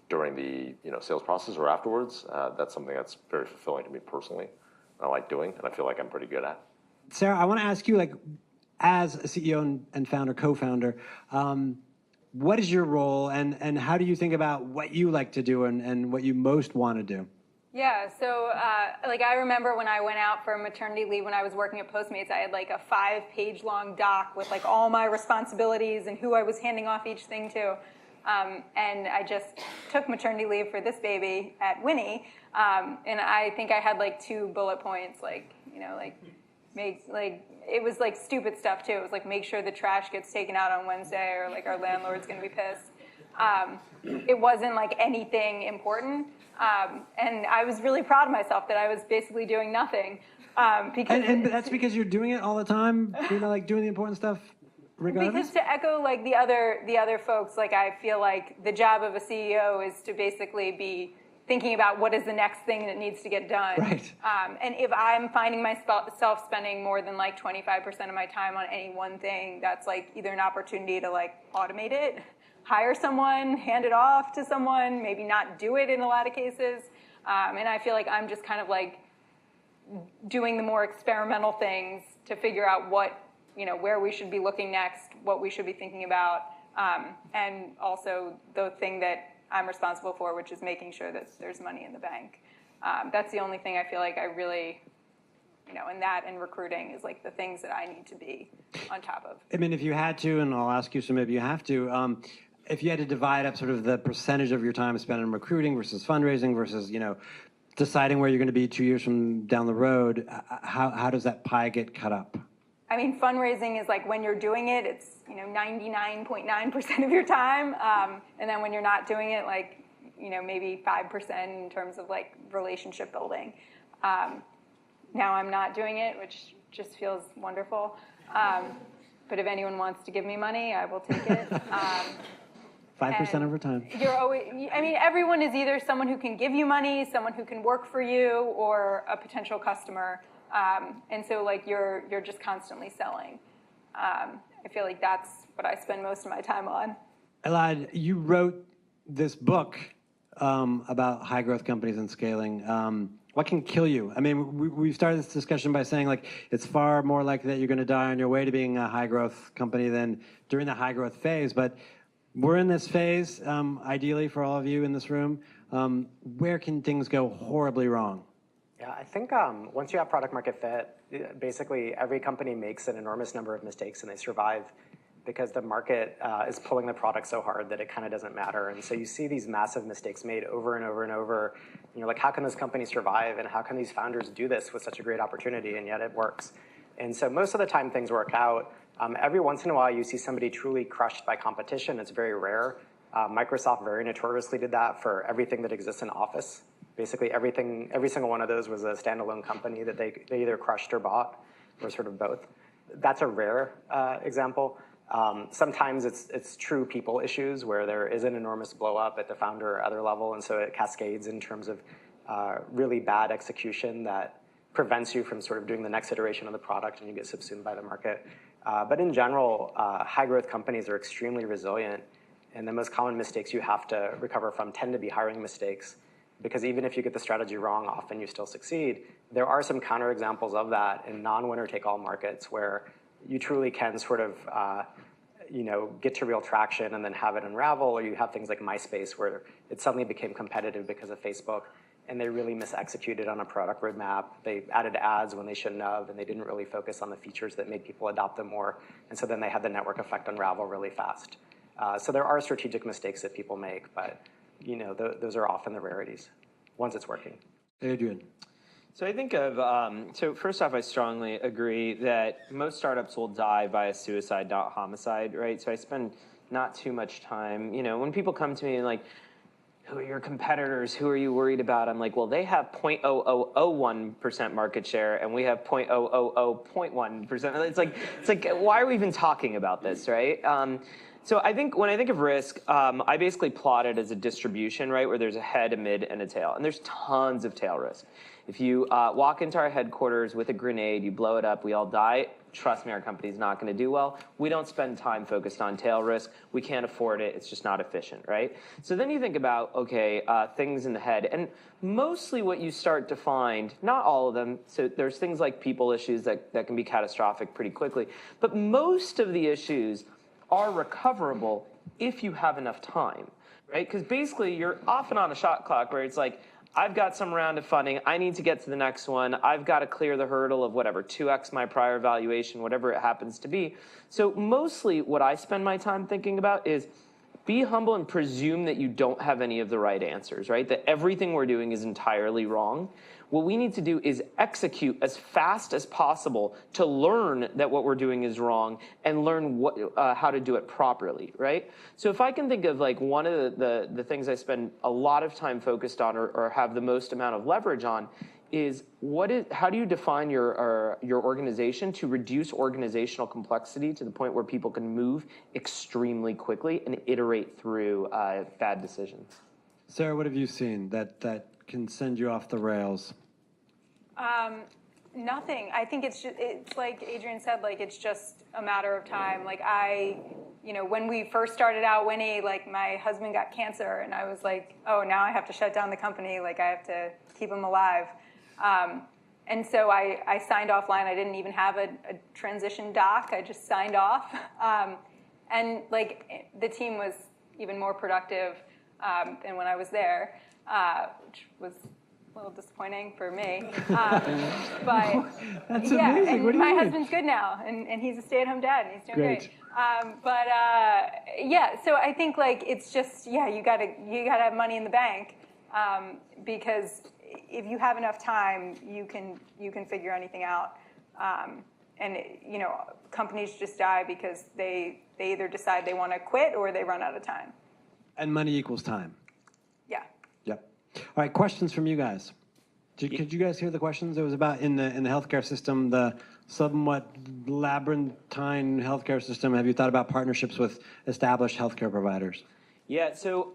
during the sales process or afterwards, that's something that's very fulfilling to me personally. I like doing, and I feel like I'm pretty good at. Sara, I want to ask you, like, as a CEO and founder, co-founder, what is your role, and how do you think about what you like to do and what you most want to do? Yeah, so I remember when I went out for maternity leave when I was working at Postmates, I had like a 5-page long doc with like all my responsibilities and who I was handing off each thing to. And I just took maternity leave for this baby at Winnie, and I think I had like 2 bullet points, it was like stupid stuff too. It was like, make sure the trash gets taken out on Wednesday, or like our landlord's gonna be pissed. It wasn't like anything important, and I was really proud of myself that I was basically doing nothing. And that's because you're doing it all the time, like doing the important stuff. Regardless? Because to echo like the other folks, like I feel like the job of a CEO is to basically be thinking about what is the next thing that needs to get done. Right. And if I'm finding myself spending more than like 25% of my time on any one thing, that's like either an opportunity to like automate it, hire someone, hand it off to someone, maybe not do it in a lot of cases. And I feel like I'm just kind of like doing the more experimental things to figure out what, where we should be looking next, what we should be thinking about, and also the thing that I'm responsible for, which is making sure that there's money in the bank. That's the only thing I feel like I really, and that and recruiting is like the things that I need to be on top of. I mean, if you had to, and I'll ask you, so maybe you have to, if you had to divide up sort of the percentage of your time spent on recruiting versus fundraising versus, deciding where you're going to be 2 years from down the road, how does that pie get cut up? I mean, fundraising is like when you're doing it, it's 99.9% of your time, and then when you're not doing it, like maybe 5% in terms of like relationship building. Now I'm not doing it, which just feels wonderful. But if anyone wants to give me money, I will take it. 5% of her time. You're always, everyone is either someone who can give you money, someone who can work for you, or a potential customer. And so like you're just constantly selling. I feel like that's what I spend most of my time on. Elad, you wrote this book about high growth companies and scaling. What can kill you? I mean, we started this discussion by saying like it's far more likely that you're going to die on your way to being a high growth company than during the high growth phase. But we're in this phase, ideally for all of you in this room. where can things go horribly wrong? Yeah, I think once you have product market fit, basically every company makes an enormous number of mistakes and they survive because the market is pulling the product so hard that it kind of doesn't matter. And so you see these massive mistakes made over and over and over. And you're like, how can this company survive? And how can these founders do this with such a great opportunity? And yet it works. And so most of the time things work out. Every once in a while you see somebody truly crushed by competition. It's very rare. Microsoft very notoriously did that for everything that exists in Office. Basically every single one of those was a standalone company that they either crushed or bought, or sort of both. That's a rare example. Sometimes it's true people issues where there is an enormous blow up at the founder or other level, and so it cascades in terms of really bad execution that prevents you from sort of doing the next iteration of the product and you get subsumed by the market. But in general, high growth companies are extremely resilient, and the most common mistakes you have to recover from tend to be hiring mistakes, because even if you get the strategy wrong, often you still succeed. There are some counterexamples of that in non-winner-take-all markets where you truly can sort of get to real traction and then have it unravel, or you have things like MySpace where it suddenly became competitive because of Facebook, and they really mis-executed on a product roadmap. They added ads when they shouldn't have, and they didn't really focus on the features that made people adopt them more, and so then they had the network effect unravel really fast. So there are strategic mistakes that people make, but those are often the rarities once it's working. Adrian. So I think of, so first off, I strongly agree that most startups will die by a suicide, not homicide, right? So I spend not too much time, when people come to me and like, who are your competitors? Who are you worried about? I'm like, well, they have 0.0001% market share and we have 0.000.1%. It's like, why are we even talking about this, right? So I think when I think of risk, I basically plot it as a distribution, right, where there's a head, a mid, and a tail. And there's tons of tail risk. If you walk into our headquarters with a grenade, you blow it up, we all die, trust me, our company's not going to do well. We don't spend time focused on tail risk. We can't afford it. It's just not efficient, right? So then you think about, okay, things in the head. And mostly what you start to find, not all of them, so there's things like people issues that can be catastrophic pretty quickly, but most of the issues are recoverable if you have enough time, right? Because basically you're often on a shot clock where it's like, I've got some round of funding, I need to get to the next one, I've got to clear the hurdle of whatever, 2x my prior valuation, whatever it happens to be. So mostly what I spend my time thinking about is be humble and presume that you don't have any of the right answers, right? That everything we're doing is entirely wrong. What we need to do is execute as fast as possible to learn that what we're doing is wrong and learn how to do it properly, right? So if I can think of like one of the things I spend a lot of time focused on or have the most amount of leverage on is how do you define your organization to reduce organizational complexity to the point where people can move extremely quickly and iterate through bad decisions? Sara, what have you seen that can send you off the rails? Nothing. I think it's like Adrian said, like it's just a matter of time. Like when we first started out Winnie, like my husband got cancer and I was like, oh, now I have to shut down the company. Like I have to keep him alive. And so I signed offline. I didn't even have a transition doc. I just signed off. And like the team was even more productive than when I was there. Which was a little disappointing for me. But That's yeah, amazing. and What do you my mean? husband's good now, and he's a stay-at-home dad, and he's doing Great. great. Yeah, so I think like it's just you gotta have money in the bank because if you have enough time, you can figure anything out. And companies just die because they either decide they want to quit or they run out of time. And money equals time. Yeah. Yep. All right, questions from you guys. Could you guys hear the questions? It was about in the healthcare system, the somewhat labyrinthine healthcare system. Have you thought about partnerships with established healthcare providers? Yeah, so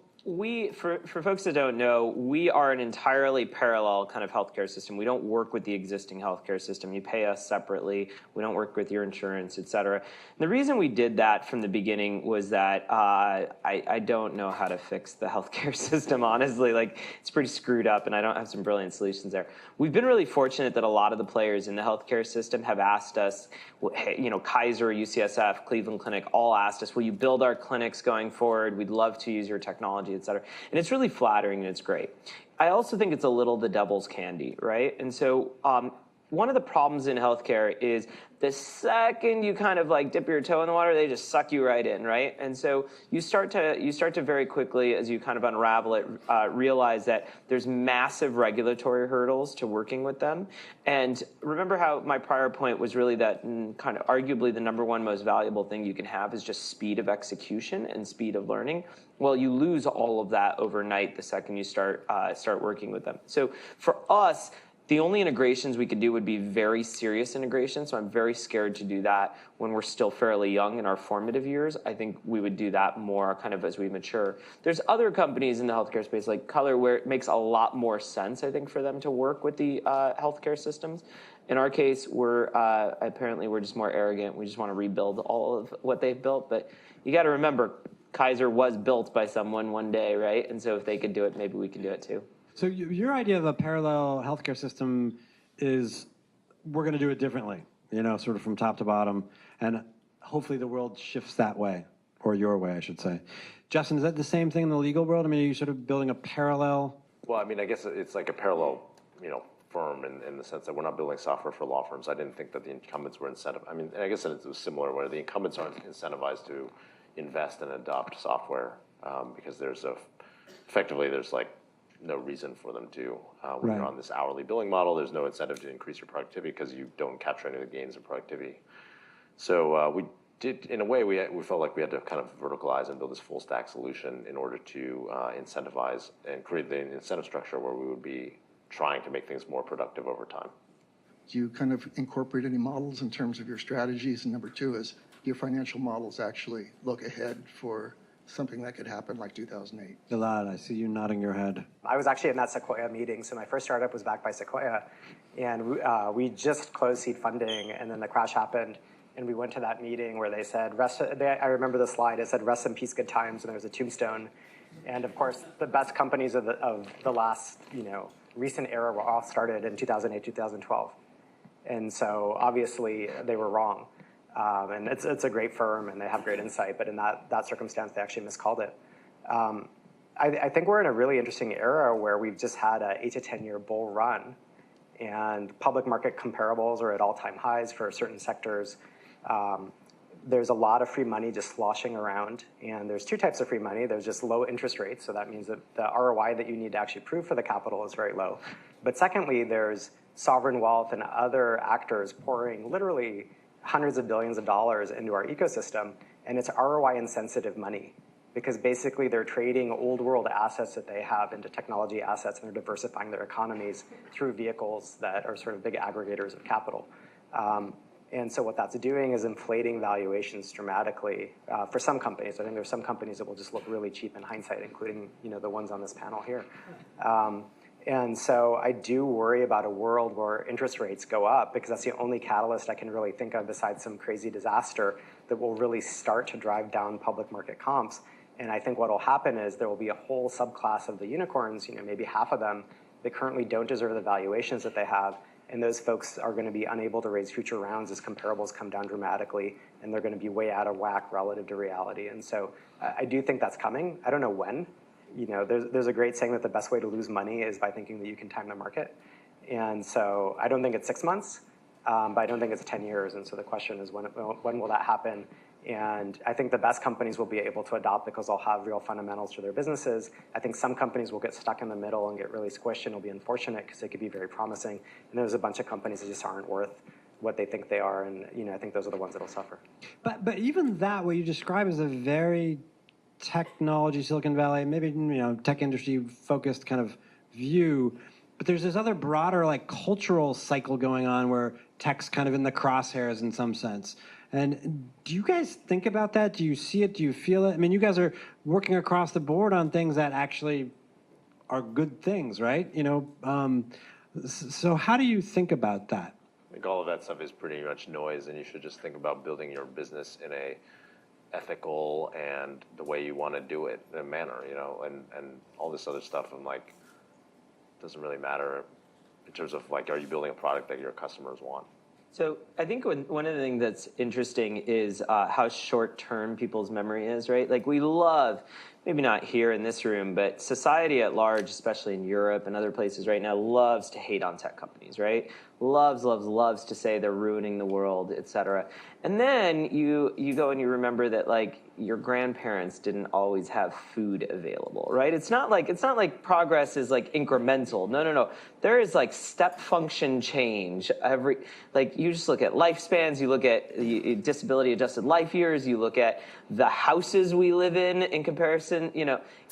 for folks that don't know, we are an entirely parallel kind of healthcare system. We don't work with the existing healthcare system. You pay us separately. We don't work with your insurance, et cetera. And the reason we did that from the beginning was that I don't know how to fix the healthcare system, honestly. Like, it's pretty screwed up, and I don't have some brilliant solutions there. We've been really fortunate that a lot of the players in the healthcare system have asked us, Kaiser, UCSF, Cleveland Clinic, all asked us, will you build our clinics going forward? We'd love to use your technology. technology, et cetera. And it's really flattering and it's great. I also think it's a little the devil's candy, right? And so one of the problems in healthcare is the second you kind of like dip your toe in the water, they just suck you right in, right? And so you start to very quickly, as you kind of unravel it, realize that there's massive regulatory hurdles to working with them. And remember how my prior point was really that kind of arguably the number one most valuable thing you can have is just speed of execution and speed of learning. Well, you lose all of that overnight the second you start working with them. So for us, the only integrations we could do would be very serious integrations, so I'm very scared to do that when we're still fairly young in our formative years. I think we would do that more kind of as we mature. There's other companies in the healthcare space like Color where it makes a lot more sense, I think, for them to work with the healthcare systems. In our case, apparently we're just more arrogant. We just want to rebuild all of what they've built. But you got to remember, Kaiser was built by someone one day, right? And so if they could do it, maybe we can do it too. So your idea of a parallel healthcare system is we're going to do it differently, sort of from top to bottom, and hopefully the world shifts that way, or your way, I should say. Justin, is that the same thing in the legal world? I mean, are you sort of building a parallel? Well, I mean, I guess it's like a parallel, firm in the sense that we're not building software for law firms. I didn't think that the incumbents were incentivized. I mean, I guess it was similar where the incumbents aren't incentivized to invest and adopt software because there's like no reason for them to. When you're on this hourly billing model, there's no incentive to increase your productivity because you don't capture any of the gains in productivity. So we did, in a way, we felt like we had to kind of verticalize and build this full stack solution in order to incentivize and create the incentive structure where we would be trying to make things more productive over time. Do you kind of incorporate any models in terms of your strategies? And number two is, do your financial models actually look ahead for something that could happen like 2008? Elad, I see you nodding your head. I was actually in that Sequoia meeting. So my first startup was backed by Sequoia. And we just closed seed funding, and then the crash happened. And we went to that meeting where they said, I remember the slide, it said, "Rest in peace, good times," and there was a tombstone. And of course, the best companies of the last, recent era were all started in 2008, 2012. And so obviously they were wrong. And it's a great firm and they have great insight, but in that circumstance, they actually miscalled it. I think we're in a really interesting era where we've just had an 8 to 10 year bull run, and public market comparables are at all-time highs for certain sectors. There's a lot of free money just sloshing around, and there's two types of free money. There's just low interest rates, so that means that the ROI that you need to actually prove for the capital is very low. But secondly, there's sovereign wealth and other actors pouring literally hundreds of billions of dollars into our ecosystem, and it's ROI insensitive money because basically they're trading old world assets that they have into technology assets, and they're diversifying their economies through vehicles that are sort of big aggregators of capital. And so what that's doing is inflating valuations dramatically for some companies. I think there's some companies that will just look really cheap in hindsight, including the ones on this panel here. And so I do worry about a world where interest rates go up because that's the only catalyst I can really think of besides some crazy disaster that will really start to drive down public market comps. And I think what will happen is there will be a whole subclass of the unicorns, maybe half of them, that currently don't deserve the valuations that they have. And those folks are going to be unable to raise future rounds as comparables come down dramatically, and they're going to be way out of whack relative to reality. And so I do think that's coming. I don't know when. There's a great saying that the best way to lose money is by thinking that you can time the market. And so I don't think it's 6 months, but I don't think it's 10 years. And so the question is, when will that happen? And I think the best companies will be able to adopt because they'll have real fundamentals to their businesses. I think some companies will get stuck in the middle and get really squished, and it'll be unfortunate because they could be very promising. And there's a bunch of companies that just aren't worth what they think they are, and I think those are the ones that'll suffer. But even that, what you describe is a very technology, Silicon Valley, maybe tech industry focused kind of view. But there's this other broader cultural cycle going on where tech's kind of in the crosshairs in some sense. And do you guys think about that? Do you see it? Do you feel it? I mean, you guys are working across the board on things that actually are good things, right? So how do you think about that? I think all of that stuff is pretty much noise, and you should just think about building your business in a ethical and the way you want to do it in a manner, and all this other stuff. I'm like, doesn't really matter in terms of are you building a product that your customers want? So I think one of the things that's interesting is how short-term people's memory is, right? We love maybe not here in this room, but society at large, especially in Europe and other places right now, loves to hate on tech companies, right? Loves to say they're ruining the world, et cetera. And then you go and you remember that like your grandparents didn't always have food available, right? It's not like progress is like incremental. No. There is like step function change like you just look at lifespans, you look at disability adjusted life years, you look at the houses we live in comparison.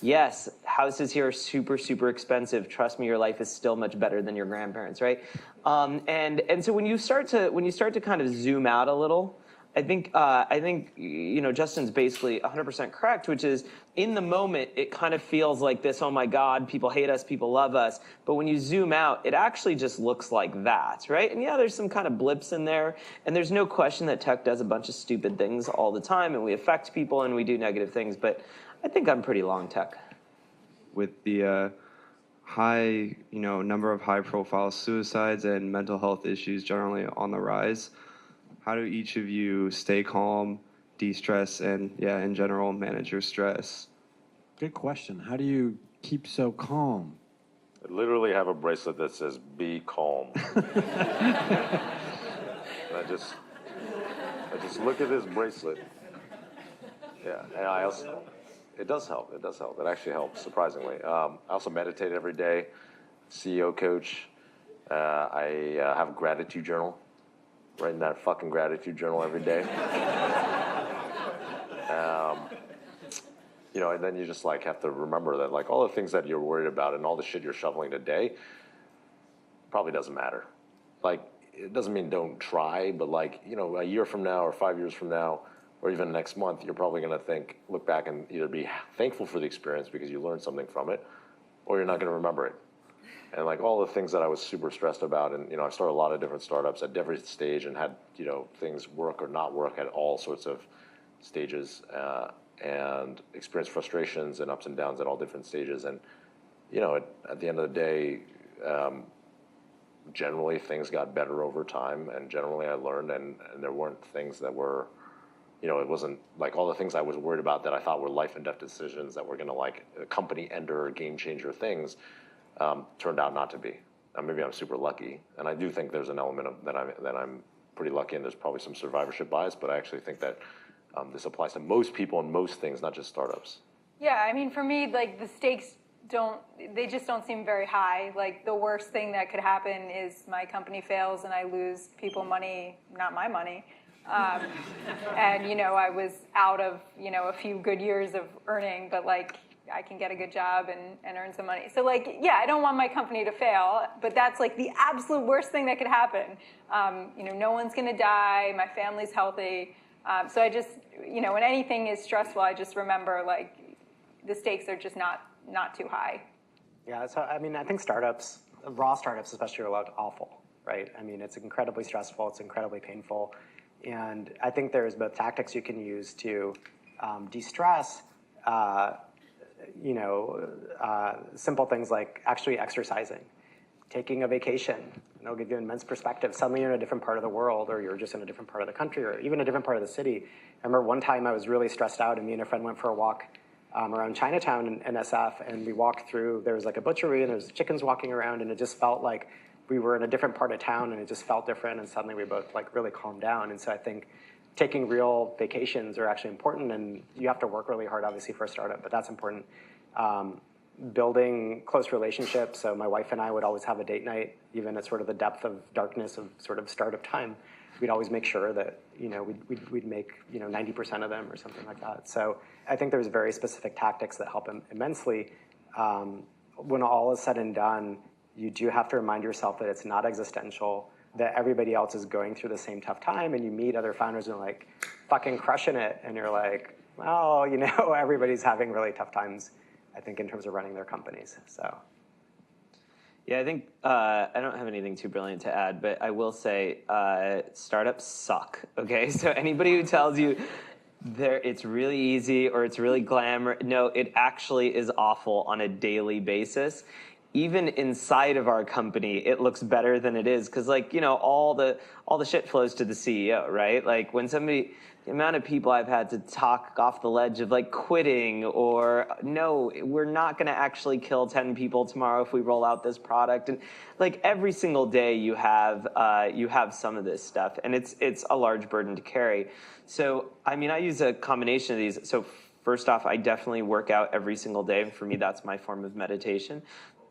Yes, houses here are super expensive. Trust me, your life is still much better than your grandparents, right? And so when you start to kind of zoom out a little, I think Justin's basically 100% correct, which is in the moment it kind of feels like this. Oh my God, people hate us, people love us. But when you zoom out, it actually just looks like that, right? And yeah, there's some kind of blips in there, and there's no question that tech does a bunch of stupid things all the time, and we affect people and we do negative things. But I think I'm pretty long tech. With the high, number of high-profile suicides and mental health issues generally on the rise, how do each of you stay calm, de-stress, and in general, manage your stress? Good question. How do you keep so calm? I literally have a bracelet that says "Be calm." And I just look at this bracelet. Yeah, and it does help. It actually helps, surprisingly. I also meditate every day, CEO coach. I have a gratitude journal. Writing that fucking gratitude journal every day. And then you just like have to remember that like all the things that you're worried about and all the shit you're shoveling today probably doesn't matter. Like, it doesn't mean don't try, but like, a year from now or 5 years from now, or even next month, you're probably going to look back and either be thankful for the experience because you learned something from it, or you're not going to remember it. And like all the things that I was super stressed about, and I've started a lot of different startups at different stage and had things work or not work at all sorts of stages, and experienced frustrations and ups and downs at all different stages. And at the end of the day, generally things got better over time, and generally I learned, and there weren't things that were, it wasn't like all the things I was worried about that I thought were life and death decisions that were going to like company ender, game changer things. Turned out not to be. Maybe I'm super lucky, and I do think there's an element of that I'm pretty lucky, and there's probably some survivorship bias. But I actually think that this applies to most people and most things, not just startups. Yeah, I mean, for me, like the stakes just don't seem very high. Like the worst thing that could happen is my company fails and I lose people money, not my money. And I was out of a few good years of earning, but like I can get a good job and earn some money. So like, yeah, I don't want my company to fail, but that's like the absolute worst thing that could happen. No one's gonna die, my family's healthy. So I just, when anything is stressful, I just remember like the stakes are just not too high. Yeah, so I mean, I think startups, raw startups especially, are awful, right? I mean, it's incredibly stressful, it's incredibly painful. And I think there's both tactics you can use to de-stress, simple things like actually exercising, taking a vacation. It'll give you an immense perspective. Suddenly you're in a different part of the world, or you're just in a different part of the country, or even a different part of the city. I remember one time I was really stressed out, and me and a friend went for a walk around Chinatown in SF, and we walked through, there was like a butchery, and there was chickens walking around, and it just felt like we were in a different part of town, and it just felt different, and suddenly we both like really calmed down. And so I think taking real vacations are actually important, and you have to work really hard, obviously, for a startup, but that's important. Building close relationships. So my wife and I would always have a date night, even at sort of the depth of darkness of sort of startup time. We'd always make sure that we'd make 90% of them or something like that. So I think there's very specific tactics that help immensely. When all is said and done, you do have to remind yourself that it's not existential, that everybody else is going through the same tough time, and you meet other founders and like fucking crushing it, and you're like, well, everybody's having really tough times, I think, in terms of running their companies. So. Yeah, I think I don't have anything too brilliant to add, but I will say startups suck, okay? So anybody who tells you it's really easy or it's really glamour, no, it actually is awful on a daily basis. Even inside of our company, it looks better than it is because, like, all the shit flows to the CEO, right? Like when somebody, the amount of people I've had to talk off the ledge of like quitting or no, we're not going to actually kill 10 people tomorrow if we roll out this product. And like every single day you have some of this stuff, and it's a large burden to carry. So, I mean, I use a combination of these. So first off, I definitely work out every single day. For me, that's my form of meditation.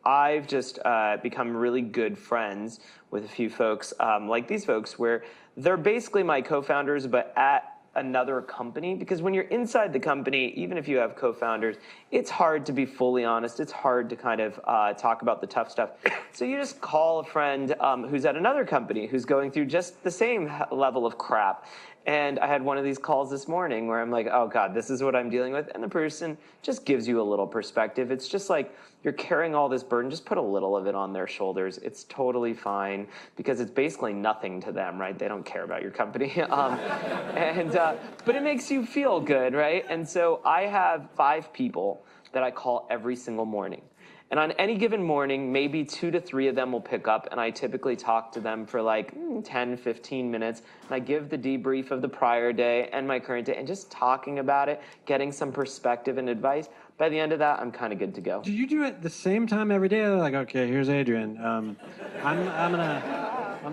I've just become really good friends with a few folks like these folks where they're basically my co-founders, but at another company, because when you're inside the company, even if you have co-founders, it's hard to be fully honest. It's hard to kind of talk about the tough stuff. So you just call a friend who's at another company who's going through just the same level of crap. And I had one of these calls this morning where I'm like, oh God, this is what I'm dealing with. And the person just gives you a little perspective. It's just like you're carrying all this burden, just put a little of it on their shoulders. It's totally fine because it's basically nothing to them, right? They don't care about your company. But it makes you feel good, right? And so I have 5 people that I call every single morning. And on any given morning, maybe 2 to 3 of them will pick up, and I typically talk to them for like 10, 15 minutes. And I give the debrief of the prior day and my current day, and just talking about it, getting some perspective and advice. By the end of that, I'm kind of good to go. Do you do it the same time every day? Like, okay, here's Adrian. I'm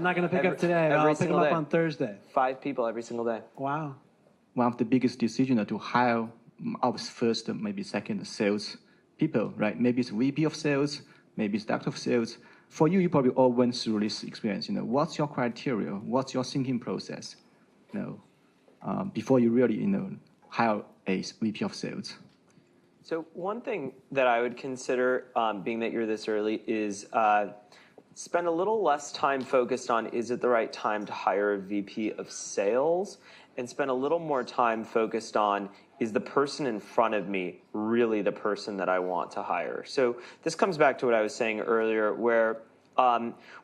not gonna pick up today. But I'll pick him up on Thursday. 5 people every single day. Wow. One of the biggest decisions to hire our first, maybe second sales people, right? Maybe it's VP of sales, maybe it's director of sales. For you, you probably all went through this experience. What's your criteria? What's your thinking process? Before you really, hire a VP of sales. So one thing that I would consider, being that you're this early, is spend a little less time focused on is it the right time to hire a VP of sales, and spend a little more time focused on is the person in front of me really the person that I want to hire? So this comes back to what I was saying earlier, where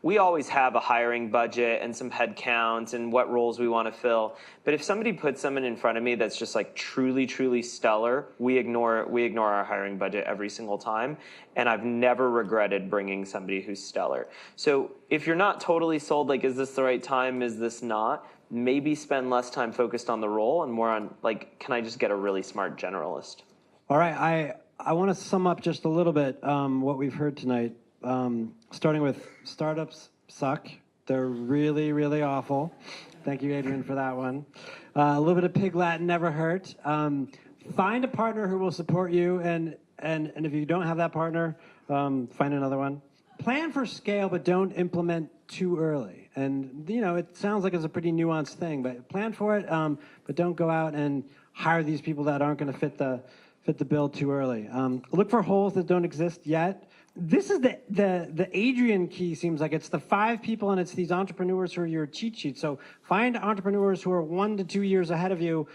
we always have a hiring budget and some head counts and what roles we want to fill. But if somebody puts someone in front of me that's just like truly, truly stellar, we ignore our hiring budget every single time. And I've never regretted bringing somebody who's stellar. So if you're not totally sold, like, is this the right time? Is this not? Maybe spend less time focused on the role and more on, like, can I just get a really smart generalist? All right, I want to sum up just a little bit what we've heard tonight. Starting with startups suck. They're really, really awful. Thank you, Adrian, for that one. A little bit of pig Latin never hurt. Find a partner who will support you, and if you don't have that partner, find another one. Plan for scale, but don't implement too early. And it sounds like it's a pretty nuanced thing, but plan for it, but don't go out and hire these people that aren't going to fit the bill too early. Look for holes that don't exist yet. This is the Adrian key. Seems like it's the 5 people, and it's these entrepreneurs who are your cheat sheet. So find entrepreneurs who are 1 to 2 years ahead of you,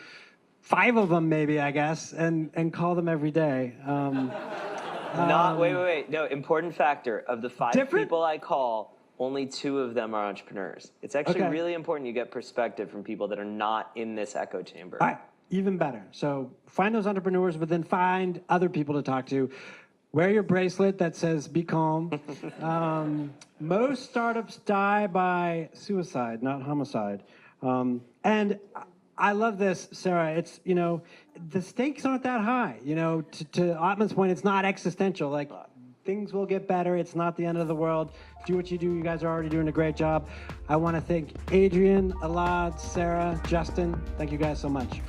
5 of them maybe, I guess, and call them every day. Wait. No, important factor. Of the 5 people I call, only 2 of them are entrepreneurs. It's actually really important you get perspective from people that are not in this echo chamber. All right, even better. So find those entrepreneurs, but then find other people to talk to. Wear your bracelet that says "Be calm." Most startups die by suicide, not homicide. And I love this, Sara. It's the stakes aren't that high. To Ottman's point, it's not existential. Like, things will get better. It's not the end of the world. Do what you do. You guys are already doing a great job. I want to thank Adrian, Elad, Sara, Justin. Thank you guys so much.